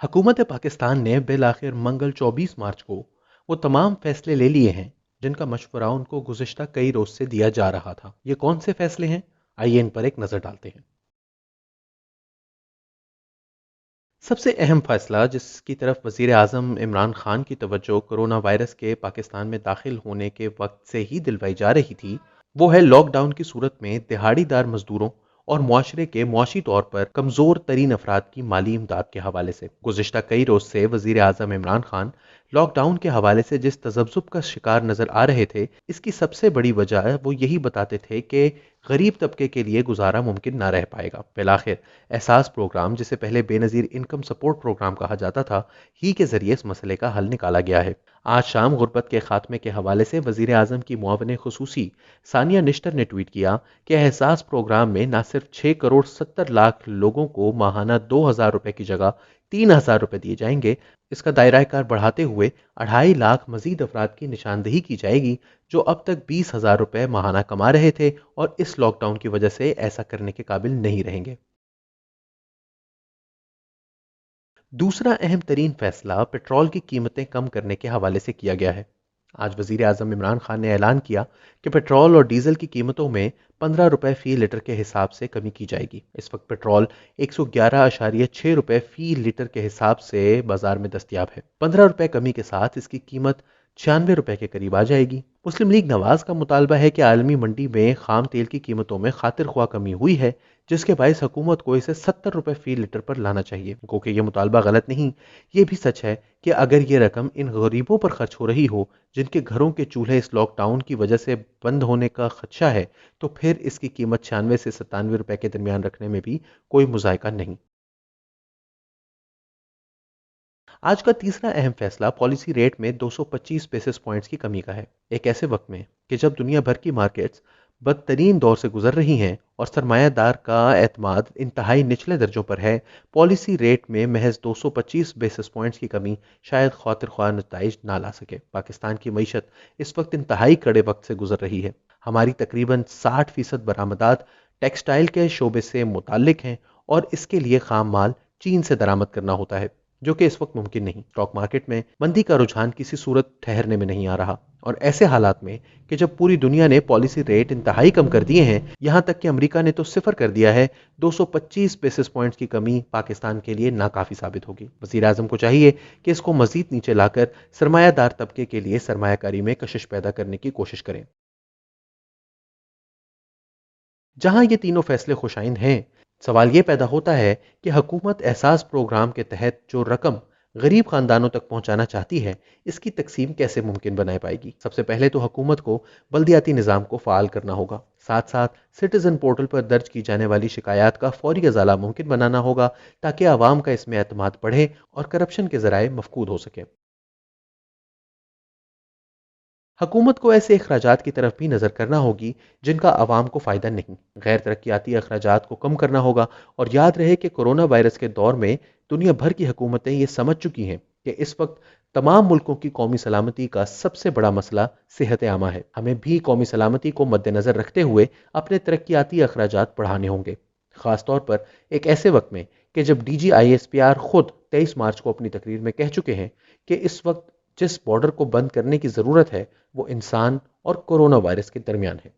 حکومت پاکستان نے بالآخر منگل 24 مارچ کو وہ تمام فیصلے لے لیے ہیں جن کا مشورہ ان کو گزشتہ کئی روز سے دیا جا رہا تھا۔ یہ کون سے فیصلے ہیں؟ آئیے ان پر ایک نظر ڈالتے ہیں۔ سب سے اہم فیصلہ جس کی طرف وزیر اعظم عمران خان کی توجہ کرونا وائرس کے پاکستان میں داخل ہونے کے وقت سے ہی دلوائی جا رہی تھی، وہ ہے لاک ڈاؤن کی صورت میں دہاڑی دار مزدوروں اور معاشرے کے معاشی طور پر کمزور ترین افراد کی مالی امداد کے حوالے سے۔ گزشتہ کئی روز سے وزیر اعظم عمران خان لاک ڈاؤن کے حوالے سے جس تذبذب کا شکار نظر آ رہے تھے، اس کی سب سے بڑی وجہ وہ یہی بتاتے تھے کہ غریب طبقے کے لیے گزارا ممکن نہ رہ پائے گا۔ بالآخر احساس پروگرام، جسے پہلے بے نظیر انکم سپورٹ پروگرام کہا جاتا تھا، ہی کے ذریعے اس مسئلے کا حل نکالا گیا ہے۔ آج شام غربت کے خاتمے کے حوالے سے وزیر اعظم کی معاون خصوصی ثانیہ نشتر نے ٹویٹ کیا کہ احساس پروگرام میں نہ صرف 6 کروڑ 70 لاکھ لوگوں کو ماہانہ 2,000 روپے کی جگہ 3,000 روپے دیے جائیں گے، اس کا دائرہ کار بڑھاتے ہوئے 2.5 لاکھ مزید افراد کی نشاندہی کی جائے گی جو اب تک 20,000 روپے ماہانہ کما رہے تھے اور اس لاک ڈاؤن کی وجہ سے ایسا کرنے کے قابل نہیں رہیں گے۔ دوسرا اہم ترین فیصلہ پیٹرول کی قیمتیں کم کرنے کے حوالے سے کیا گیا ہے۔ آج وزیر اعظم عمران خان نے اعلان کیا کہ پیٹرول اور ڈیزل کی قیمتوں میں 15 روپے فی لیٹر کے حساب سے کمی کی جائے گی۔ اس وقت پیٹرول 111.6 روپے فی لیٹر کے حساب سے بازار میں دستیاب ہے۔ 15 روپے کمی کے ساتھ اس کی قیمت 96 روپے کے قریب آ جائے گی۔ مسلم لیگ نواز کا مطالبہ ہے کہ عالمی منڈی میں خام تیل کی قیمتوں میں خاطر خواہ کمی ہوئی ہے، جس کے باعث حکومت کو اسے 70 روپے فی لیٹر پر لانا چاہیے۔ کیونکہ یہ مطالبہ غلط نہیں، یہ بھی سچ ہے کہ اگر یہ رقم ان غریبوں پر خرچ ہو رہی ہو جن کے گھروں کے چولہے اس لاک ڈاؤن کی وجہ سے بند ہونے کا خدشہ ہے، تو پھر اس کی قیمت 96 سے 97 روپے کے درمیان رکھنے میں بھی کوئی مذائقہ نہیں۔ آج کا تیسرا اہم فیصلہ پالیسی ریٹ میں 225 بیسس پوائنٹس کی کمی کا ہے۔ ایک ایسے وقت میں کہ جب دنیا بھر کی مارکیٹس بدترین دور سے گزر رہی ہیں اور سرمایہ دار کا اعتماد انتہائی نچلے درجوں پر ہے، پالیسی ریٹ میں محض 225 بیسس پوائنٹس کی کمی شاید خاطر خواہ نتائج نہ لا سکے۔ پاکستان کی معیشت اس وقت انتہائی کڑے وقت سے گزر رہی ہے۔ ہماری تقریباً 60% برآمدات ٹیکسٹائل کے شعبے سے متعلق ہیں اور اس کے لیے خام مال چین سے درآمد کرنا ہوتا ہے، جو کہ اس وقت ممکن نہیں۔ اسٹاک مارکیٹ میں مندی کا رجحان کسی صورت ٹھہرنے میں نہیں آ رہا، اور ایسے حالات میں کہ جب پوری دنیا نے پالیسی ریٹ انتہائی کم کر دیے ہیں، یہاں تک کہ امریکہ نے تو صفر کر دیا ہے، 225 بیسس پوائنٹس کی کمی پاکستان کے لیے ناکافی ثابت ہوگی۔ وزیر اعظم کو چاہیے کہ اس کو مزید نیچے لا کر سرمایہ دار طبقے کے لیے سرمایہ کاری میں کشش پیدا کرنے کی کوشش کریں۔ جہاں یہ تینوں فیصلے خوشائند ہیں، سوال یہ پیدا ہوتا ہے کہ حکومت احساس پروگرام کے تحت جو رقم غریب خاندانوں تک پہنچانا چاہتی ہے، اس کی تقسیم کیسے ممکن بنائے پائے گی؟ سب سے پہلے تو حکومت کو بلدیاتی نظام کو فعال کرنا ہوگا۔ ساتھ ساتھ سٹیزن پورٹل پر درج کی جانے والی شکایات کا فوری ازالہ ممکن بنانا ہوگا تاکہ عوام کا اس میں اعتماد بڑھے اور کرپشن کے ذرائع مفقود ہو سکے۔ حکومت کو ایسے اخراجات کی طرف بھی نظر کرنا ہوگی جن کا عوام کو فائدہ نہیں۔ غیر ترقیاتی اخراجات کو کم کرنا ہوگا، اور یاد رہے کہ کرونا وائرس کے دور میں دنیا بھر کی حکومتیں یہ سمجھ چکی ہیں کہ اس وقت تمام ملکوں کی قومی سلامتی کا سب سے بڑا مسئلہ صحت عامہ ہے۔ ہمیں بھی قومی سلامتی کو مد نظر رکھتے ہوئے اپنے ترقیاتی اخراجات بڑھانے ہوں گے، خاص طور پر ایک ایسے وقت میں کہ جب D G I S P R خود 23 مارچ کو اپنی تقریر میں کہہ چکے ہیں کہ اس وقت جس بارڈر کو بند کرنے کی ضرورت ہے وہ انسان اور کورونا وائرس کے درمیان ہے۔